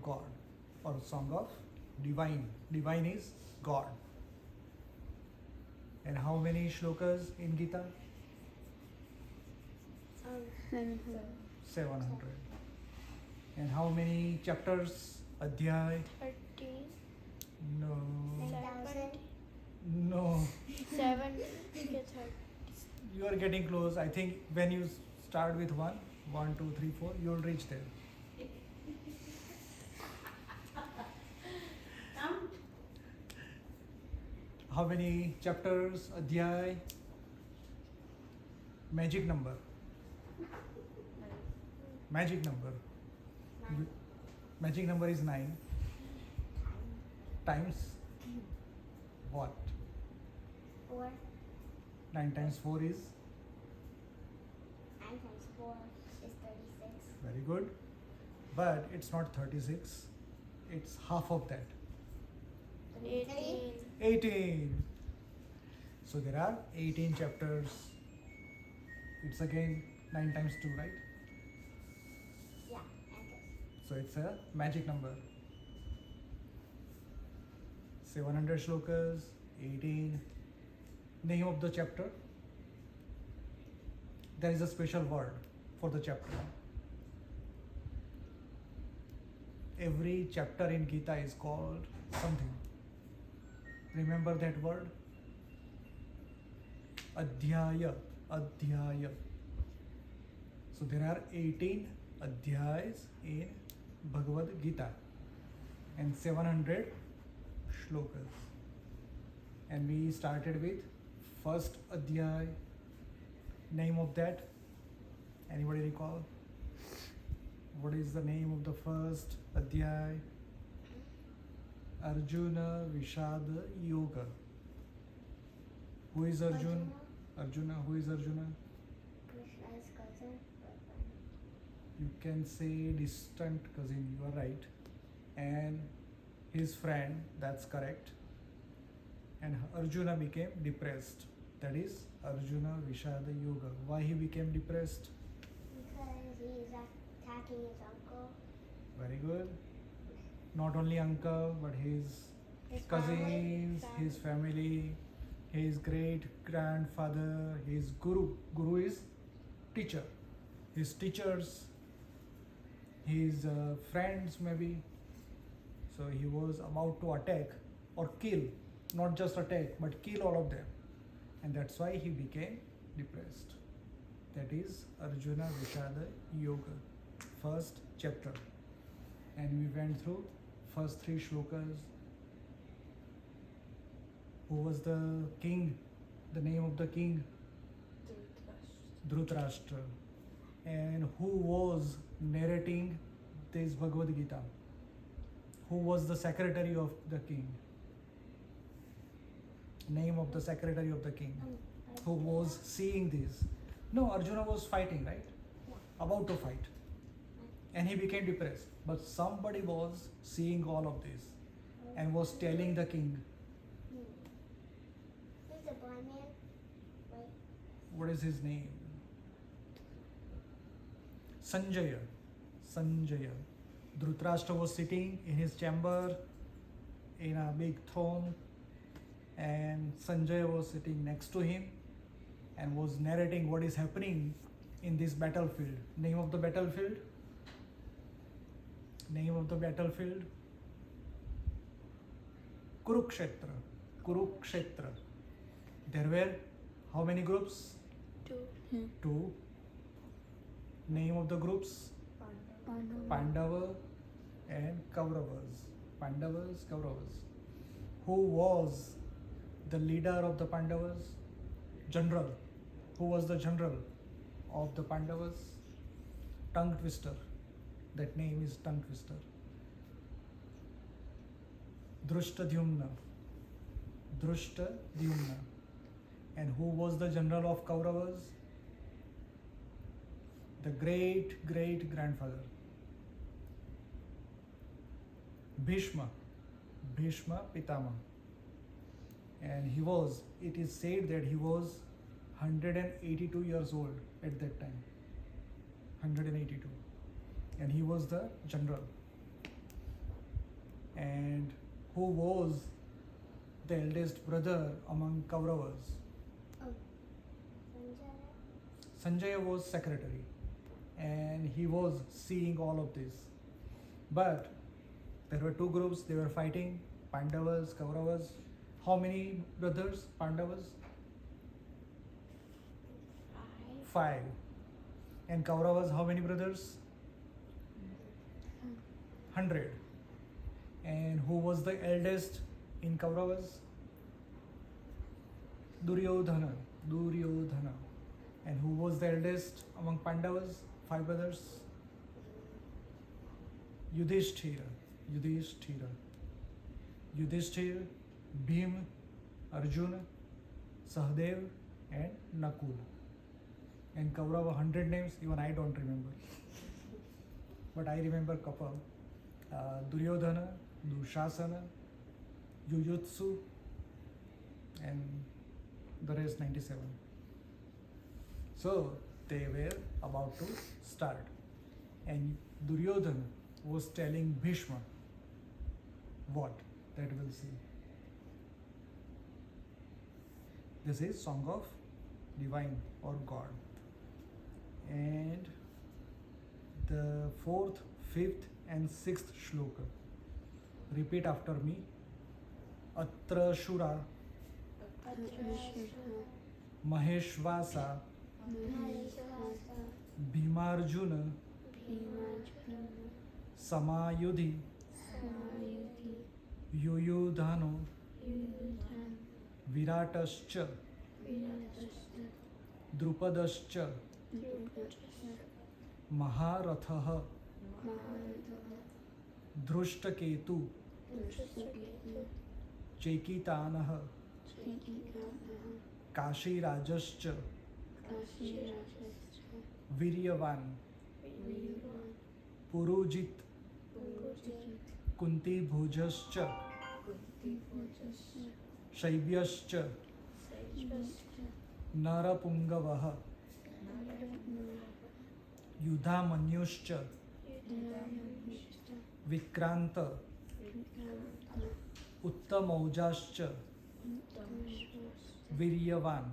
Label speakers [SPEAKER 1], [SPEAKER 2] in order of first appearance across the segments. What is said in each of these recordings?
[SPEAKER 1] God or song of divine. Divine is God. And how many shlokas in Gita? 700. And how many chapters? Adhyaya?
[SPEAKER 2] 30.
[SPEAKER 1] No.
[SPEAKER 2] 9,000.
[SPEAKER 1] No.
[SPEAKER 2] 7. 30.
[SPEAKER 1] You are getting close. I think when you start with 1, 2, 3, 4, you will reach there. How many chapters? Adhyaya? Magic number. Magic number. Magic number is 9. Times what?
[SPEAKER 3] 4.
[SPEAKER 1] 9 times 4 is?
[SPEAKER 3] 9 times 4 is 36.
[SPEAKER 1] Very good. But it's not 36. It's half of that.
[SPEAKER 2] 18.
[SPEAKER 1] 18. So there are 18 chapters. It's again 9 times 2, right?
[SPEAKER 3] Yeah, and this.
[SPEAKER 1] So it's a magic number. 700 shlokas, 18. Name of the chapter. There is a special word for the chapter. Every chapter in Gita is called something. Remember that word? Adhyaya. Adhyaya. So there are 18 adhyayas in Bhagavad Gita and 700 shlokas. And we started with first adhyaya. Name of that? Anybody recall? What is the name of the first adhyaya? Arjuna Vishada Yoga. Who is Arjuna? Arjuna. Who is Arjuna?
[SPEAKER 3] Krishna's cousin.
[SPEAKER 1] You can say distant cousin, you are right. And his friend, that's correct. And Arjuna became depressed. That is Arjuna Vishada Yoga. Why he became depressed?
[SPEAKER 3] Because he's attacking his uncle.
[SPEAKER 1] Very good. Not only uncle, but his cousins, his family, his great grandfather, his guru. Guru is teacher. His teachers, his friends maybe. So he was about to attack or kill, not just attack, but kill all of them. And that's why he became depressed. That is Arjuna Vishada Yoga, first chapter. And we went through first 3 shlokas. Who was the king? The name of the king? Dhritarashtra. And who was narrating this Bhagavad Gita? Who was the secretary of the king? Name of the secretary of the king. Who was seeing this? No, Arjuna was fighting, right?
[SPEAKER 3] Yeah.
[SPEAKER 1] About to fight. And he became depressed. But somebody was seeing all of this and was telling the king.
[SPEAKER 3] Who's the blind man? Right?
[SPEAKER 1] What is his name? Sanjaya. Sanjaya. Dhritarashtra was sitting in his chamber in a big throne, and Sanjaya was sitting next to him and was narrating what is happening in this battlefield. Name of the battlefield? Name of the battlefield? Kurukshetra. Kurukshetra. There were how many groups?
[SPEAKER 2] 2.
[SPEAKER 1] 2. Name of the groups? Pandava and Kauravas. Pandavas, Kauravas. Who was the leader of the Pandavas? General. Who was the general of the Pandavas? Tongue twister. That name is tongue twister. Drushtadhyumna. Drushtadhyumna. And who was the general of Kauravas? The great great grandfather. Bhishma. Bhishma Pitama. And it is said that he was 182 years old at that time. 182. And he was the general. who was the eldest brother among Kauravas?
[SPEAKER 3] Sanjaya.
[SPEAKER 1] Sanjaya was secretary and he was seeing all of this. But there were two groups, they were fighting, Pandavas, Kauravas. How many brothers, Pandavas? 5. And Kauravas, how many brothers? 100. And who was the eldest in Kauravas? Duryodhana. And who was the eldest among Pandavas? 5 brothers? Yudhishthira, Bhim, Arjuna, Sahadev and Nakul. And Kaurava 100 names, even I don't remember. But I remember couple. Duryodhana, Dushasana, Yuyutsu and the rest 97. So they were about to start. And Duryodhana was telling Bhishma what? That we'll see. This is Song of Divine or God. And the 4th, 5th and 6th shloka. Repeat after me. Atra Shura Maheshvasa Bhimarjuna Samayudhi Yuyudhano Viratascha Drupadascha Maharathaha Drushtaketu Chekitanah Kashirajascha Viryavan Purujit Kunti Bhujascha Shaibyascha Narapungavaha Yudhamanyuscha Vikranta Uttamaujascha Viryavan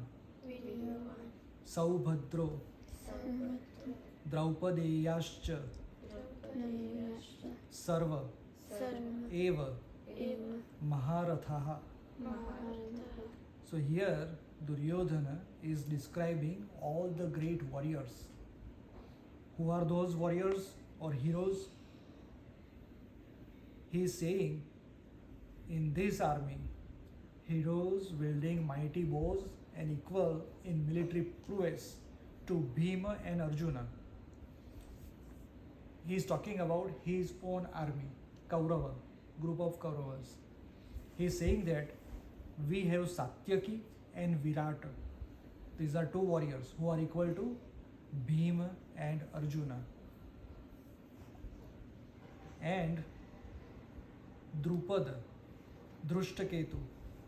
[SPEAKER 1] Saubhadro Draupadeyascha Sarva Eva Maharathaha. So here Duryodhana is describing all the great warriors. Who are those warriors or heroes? He is saying in this army, heroes wielding mighty bows and equal in military prowess to Bhima and Arjuna. He is talking about his own army, Kaurava, group of Kauravas. He is saying that we have Satyaki and Virata. These are two warriors who are equal to Bhima and Arjuna. And Drupada, Drushtaketu,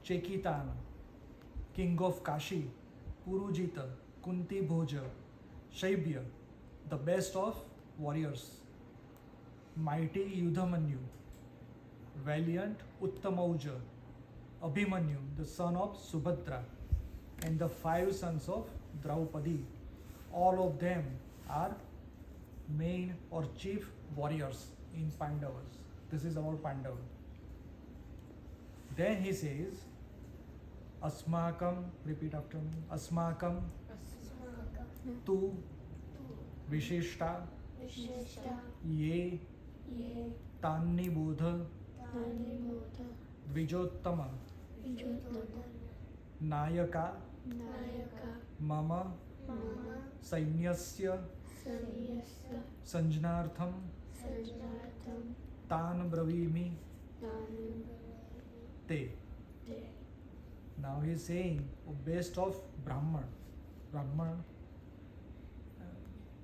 [SPEAKER 1] Chekitana, king of Kashi, Purujita, Kunti Bhoja, Shaibya, the best of warriors, mighty Yudhamanyu, valiant Uttamauja, Abhimanyu, the son of Subhadra, and the 5 sons of Draupadi. All of them are main or chief warriors in Pandavas. This is about Pandava. Then he says, Asmakam, repeat after me, Asmakam tu Vishishta ye Tanni Bodha Dvijottama Nayaka Mama Sainyasya Sanjanartham Tan Bravimi Te. Now he is saying, best of Brahman,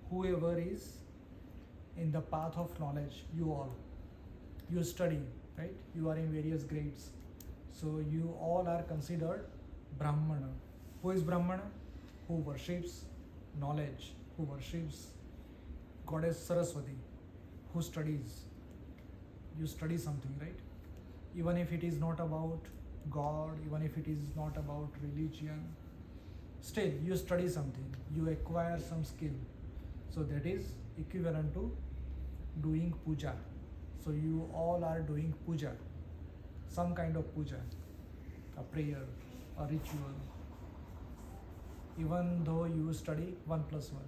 [SPEAKER 1] whoever is in the path of knowledge, you all, you study, right? You are in various grades. So you all are considered Brahmana. Who is Brahmana? Who worships knowledge, who worships Goddess Saraswati, who studies. You study something, right? even if it is not about God, even if it is not about religion, still you study something, you acquire some skill. So that is equivalent to doing puja. So you all are doing puja, some kind of puja, a prayer, a ritual. Even though you study 1 plus 1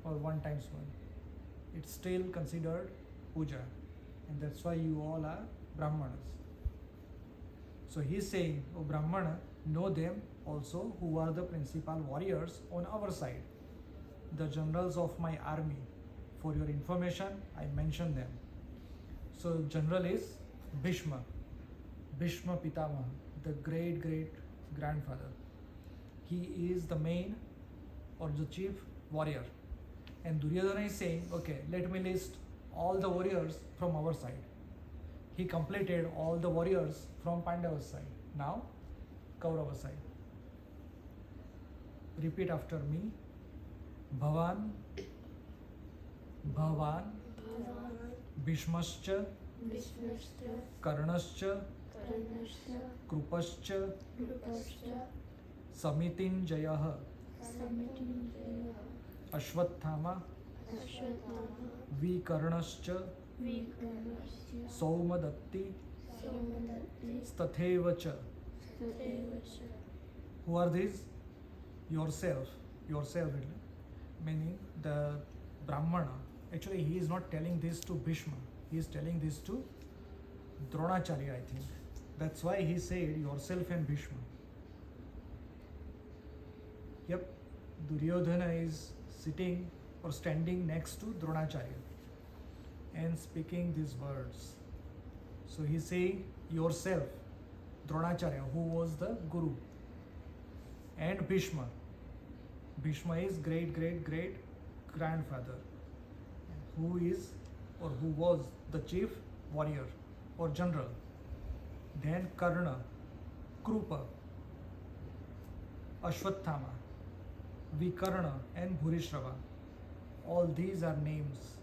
[SPEAKER 1] or 1 times 1, it's still considered puja, and that's why you all are Brahmanas. So he's saying, O Brahmana, know them also who are the principal warriors on our side, the generals of my army. For your information, I mention them. So general is Bhishma, Bhishma Pitamaha, the great grandfather. He is the main or the chief warrior. And Duryodhana is saying, okay, let me list all the warriors from our side. He completed all the warriors from Pandava's side. Now, Kaurava side. Repeat after me. Bhavan, Bhavan, Bhishmascha,
[SPEAKER 2] Vishnushta,
[SPEAKER 1] Karnascha,
[SPEAKER 2] Karnashta,
[SPEAKER 1] Krupascha,
[SPEAKER 2] Krupashta,
[SPEAKER 1] Samitinjayaha,
[SPEAKER 2] Samitinjaya,
[SPEAKER 1] Ashwathama,
[SPEAKER 2] Ashwatthama,
[SPEAKER 1] Vikarnascha,
[SPEAKER 2] Vikarnasya,
[SPEAKER 1] Saumadatti,
[SPEAKER 2] Somadatti,
[SPEAKER 1] Stathevacha.
[SPEAKER 2] Statevasya.
[SPEAKER 1] Who are these? Yourself, meaning the Brahmana. Actually, he is not telling this to Bhishma, he is telling this to Dronacharya, I think. That's why he said yourself and Bhishma. Yep, Duryodhana is sitting or standing next to Dronacharya and speaking these words. So he's saying yourself, Dronacharya, who was the Guru, and Bhishma. Bhishma is great grandfather, who is or who was the chief warrior or general. Then Karna, Krupa, Ashwathama, Vikarna and Bhurishrava. All these are names.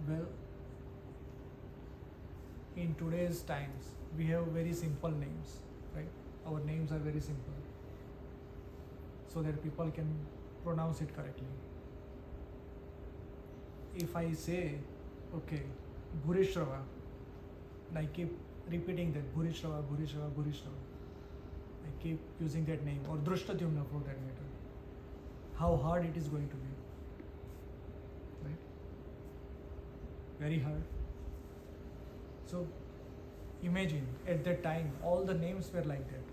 [SPEAKER 1] Well, in today's times, we have very simple names, right? Our names are very simple, so that people can pronounce it correctly. If I say, okay, Bhurishrava, and I keep repeating that Bhurishrava, Bhurishrava, Bhurishrava, I keep using that name, or Drishtadyumna for that matter, how hard it is going to be, right? Very hard. So imagine at that time all the names were like that.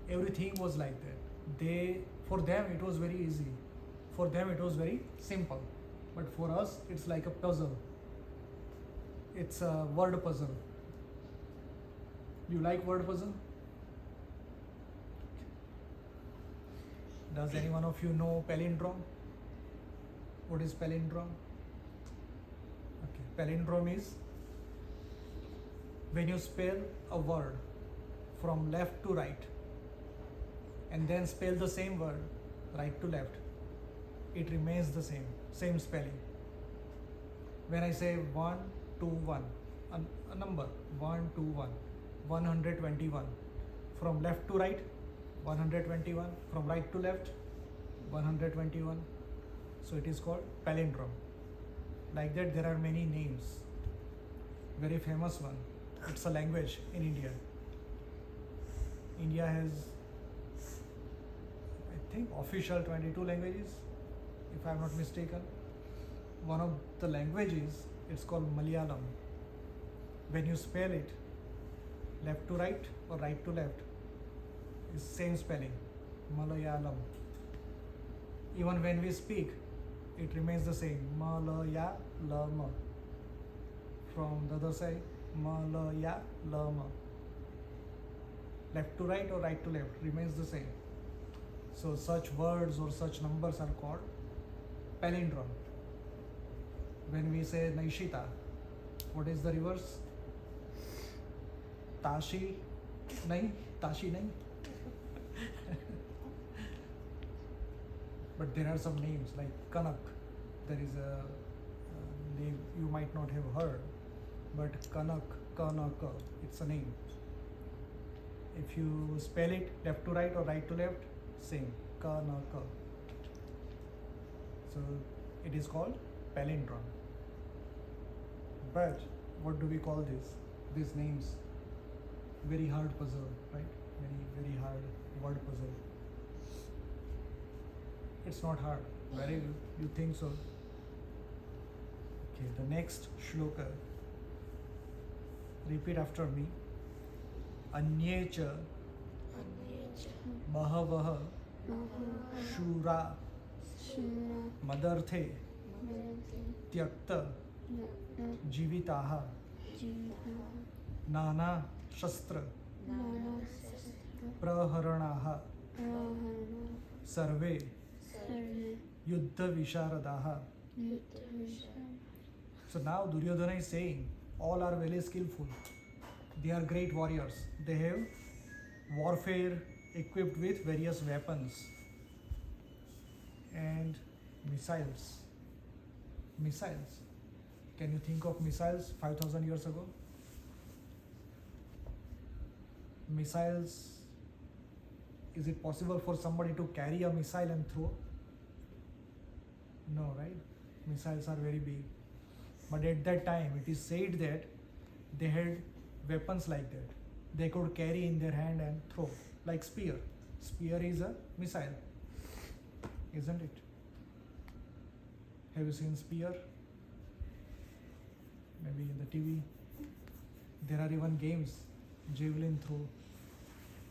[SPEAKER 1] Everything was like that. For them it was very easy. For them it was very simple. But for us it's like a puzzle. It's a word puzzle. You like word puzzle? Does any one of you know palindrome? What is palindrome? Okay, palindrome is when you spell a word from left to right and then spell the same word right to left, it remains the same spelling. When I say 1, 2, 1, a number 1, 2, 1, 121, from left to right 121, from right to left 121, so it is called palindrome. Like that there are many names. Very famous one, it's a language in India. India has, I think, official 22 languages, if I am not mistaken. One of the languages, it's called Malayalam. When you spell it left to right or right to left, it's same spelling, Malayalam. Even when we speak, it remains the same, Malayalam. From the other side, Malayalam. Left to right or right to left remains the same. So such words or such numbers are called palindrome. When we say Naishita, what is the reverse? Tashi nahi. But there are some names like Kanak. There is a name, you might not have heard, but Kanak, Kanaka, it's a name. If you spell it left to right or right to left, same, Kanaka. So it is called palindrome. But what do we call this? These names? Very hard puzzle, right? Very hard word puzzle. It's not hard. Very good. You think so? Okay, the next shloka. Repeat after me. Anyecha Bahavaha Shura Madarthe Tyakta Jivitaha Nana Shastra Praharanaha Sarve Yuddha Visharadaha. So now Duryodhana is saying all are very skillful. They are great warriors. They have warfare equipped with various weapons and missiles. Missiles. Can you think of missiles 5,000 years ago? Missiles. Is it possible for somebody to carry a missile and throw? No, right? Missiles are very big. But at that time, it is said that they had weapons like that. They could carry in their hand and throw, like spear. Spear is a missile, isn't it? Have you seen spear? Maybe in the TV. There are even games, javelin throw.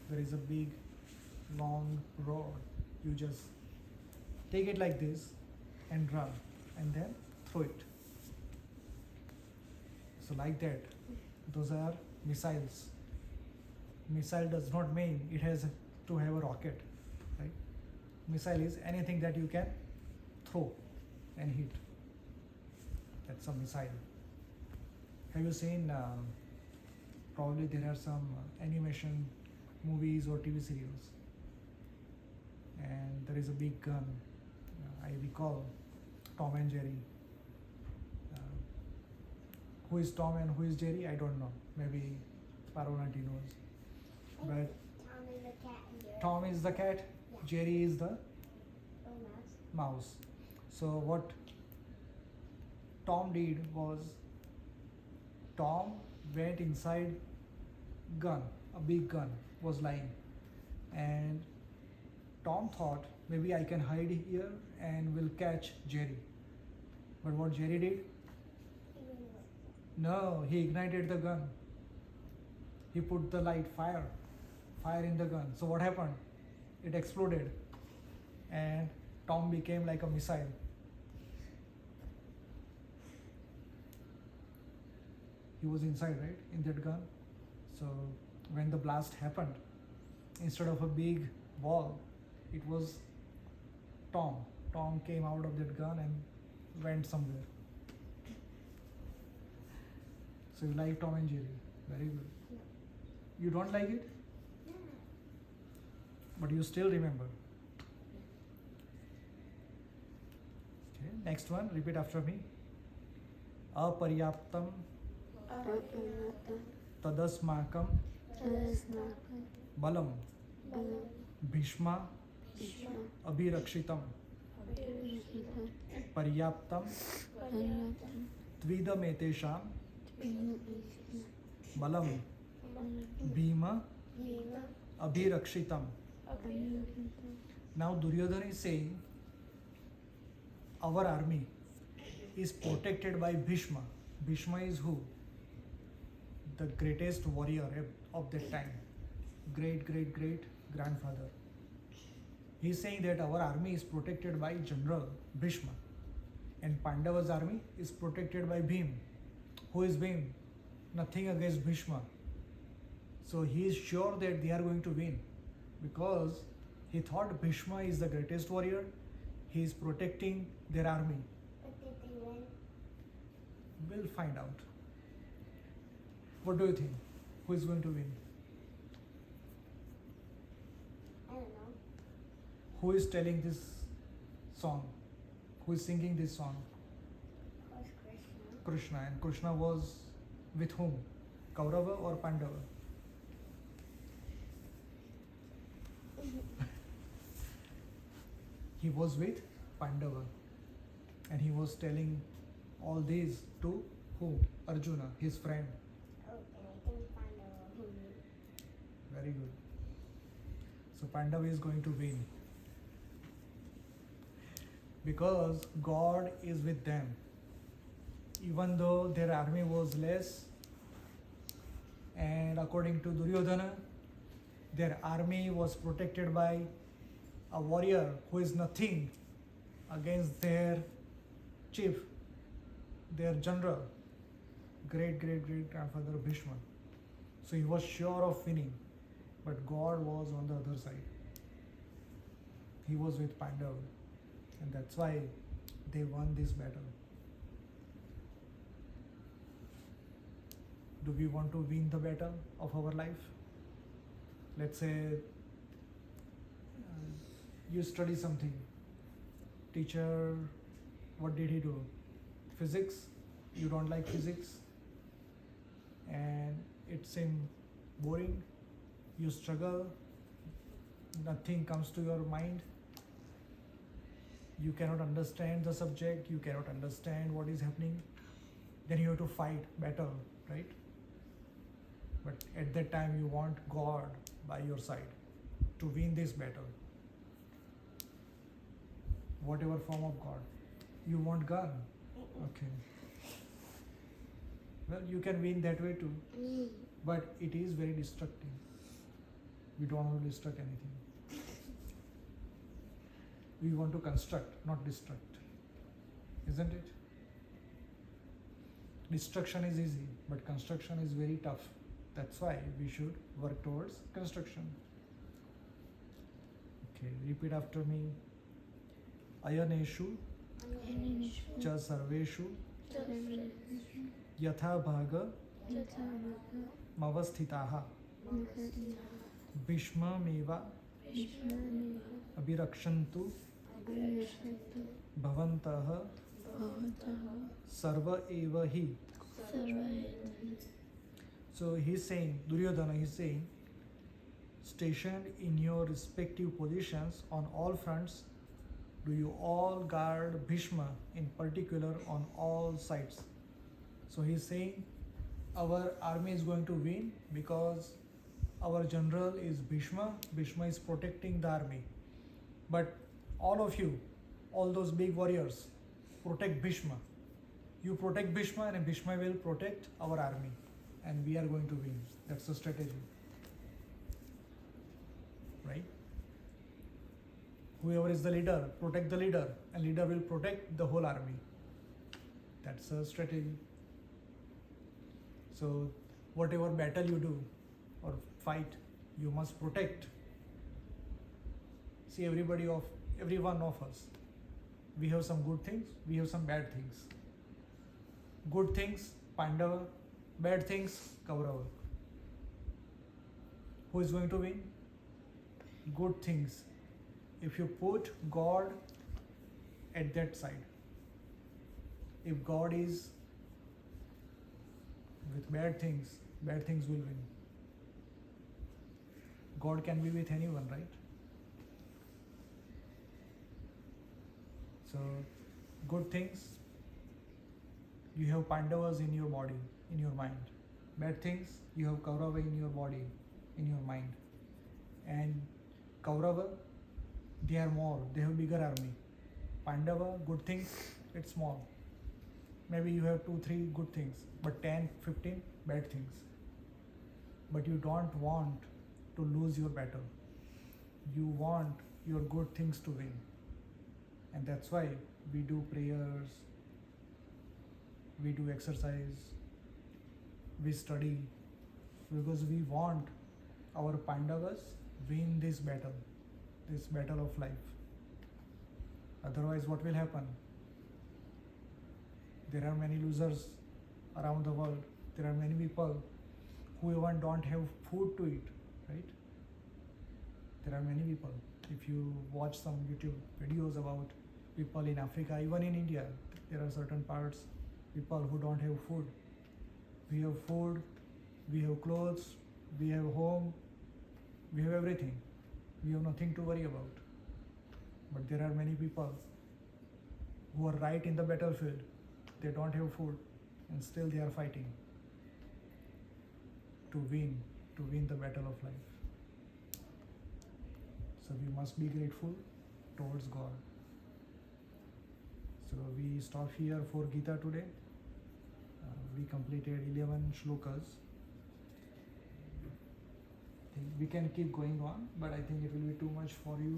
[SPEAKER 1] There is a big, long rod. You just take it like this and run, and then throw it. So like that, those are missiles. Missile does not mean it has to have a rocket, right? Missile is anything that you can throw and hit. That's a missile. Have you seen, probably there are some animation movies or TV serials, and there is a big gun. I recall Tom and Jerry. Who is Tom and who is Jerry? I don't know. Maybe Parvati knows. But
[SPEAKER 3] Tom is the cat and Jerry.
[SPEAKER 1] Tom is the cat,
[SPEAKER 3] Yeah.
[SPEAKER 1] Jerry is the
[SPEAKER 3] Oh, mouse.
[SPEAKER 1] mouse. So what Tom did was, Tom went inside gun, a big gun was lying, and Tom thought maybe I can hide here and will catch Jerry. But what Jerry did? No, he ignited the gun. He put the light, fire in the gun. So what happened? It exploded, and Tom became like a missile. He was inside, right, in that gun. So when the blast happened, instead of a big ball, it was Tom. Tom came out of that gun and went somewhere. So you like Tom and Jerry? Very good.
[SPEAKER 3] No.
[SPEAKER 1] You don't like it?
[SPEAKER 3] No.
[SPEAKER 1] But you still remember. Okay, next one, repeat after me. Aparyaptam tadasmakam balam bhishma abhirakshitam paryaptam tvidam balam bhima abhirakshitam. Now Duryodhana is saying our army is protected by Bhishma. Bhishma is who? The greatest warrior of that time. Great grandfather. He is saying that our army is protected by General Bhishma, and Pandava's army is protected by Bhim. Who is Bhim? Nothing against Bhishma. So he is sure that they are going to win, because he thought Bhishma is the greatest warrior. He is protecting their army.
[SPEAKER 3] But did they win?
[SPEAKER 1] We'll find out. What do you think? Who is going to win?
[SPEAKER 3] I don't know.
[SPEAKER 1] Who is telling this song? Who is singing this song?
[SPEAKER 3] Of course, Krishna.
[SPEAKER 1] Krishna, and Krishna was with whom? Kaurava or Pandava? He was with Pandava, and he was telling all these to who? Arjuna, his friend.
[SPEAKER 3] Oh, and I think Pandava.
[SPEAKER 1] Very good. So Pandava is going to win because God is with them. Even though their army was less, and according to Duryodhana, their army was protected by a warrior who is nothing against their chief, their general, great grandfather Bhishma. So he was sure of winning, but God was on the other side. He was with Pandava, and that's why they won this battle. Do we want to win the battle of our life? Let's say you study something. Teacher, what did he do? Physics. You don't like physics, and it seems boring. You struggle. Nothing comes to your mind. You cannot understand the subject. You cannot understand what is happening. Then you have to fight battle, right? But at that time you want God by your side to win this battle. Whatever form of God. You want gun? Okay. Well, you can win that way too. But it is very destructive. We don't want to destruct anything. We want to construct, not destruct. Isn't it? Destruction is easy, but construction is very tough. That's why we should work towards construction. Okay, repeat after me. Ayaneshu cha sarveshu yatha bhaga mavasthitaha Bhishma meva abhirakshantu bhavantah sarva eva hi. So he's saying, Duryodhana is saying, stationed in your respective positions on all fronts, do you all guard Bhishma in particular on all sides. So he's saying, our army is going to win because our general is Bhishma. Bhishma is protecting the army. But all of you, all those big warriors, protect Bhishma. You protect Bhishma and Bhishma will protect our army. And we are going to win. That's the strategy. Right? Whoever is the leader, protect the leader, and leader will protect the whole army. That's a strategy. So, whatever battle you do or fight, you must protect. See, every one of us, we have some good things, we have some bad things. Good things, Pandava. Bad things, Kaurava. Who is going to win? Good things. If you put God at that side, if God is with bad things will win. God can be with anyone, right? So, good things, you have Pandavas in your body, in your mind. Bad things, you have Kaurava in your body, in your mind. And Kaurava, they are more, they have bigger army. Pandava, good things, it's small. Maybe you have 2-3 good things, but 10-15 bad things. But you don't want to lose your battle. You want your good things to win. And that's why we do prayers, we do exercise, we study, because we want our Pandavas win this battle of life. Otherwise, what will happen? There are many losers around the world. There are many people who even don't have food to eat, right? There are many people. If you watch some YouTube videos about people in Africa, even in India, there are certain parts people who don't have food. We have food, we have clothes, we have home, we have everything. We have nothing to worry about. But there are many people who are right in the battlefield. They don't have food and still they are fighting to win the battle of life. So we must be grateful towards God. So we stop here for Gita today. We completed 11 shlokas. I think we can keep going on, but I think it will be too much for you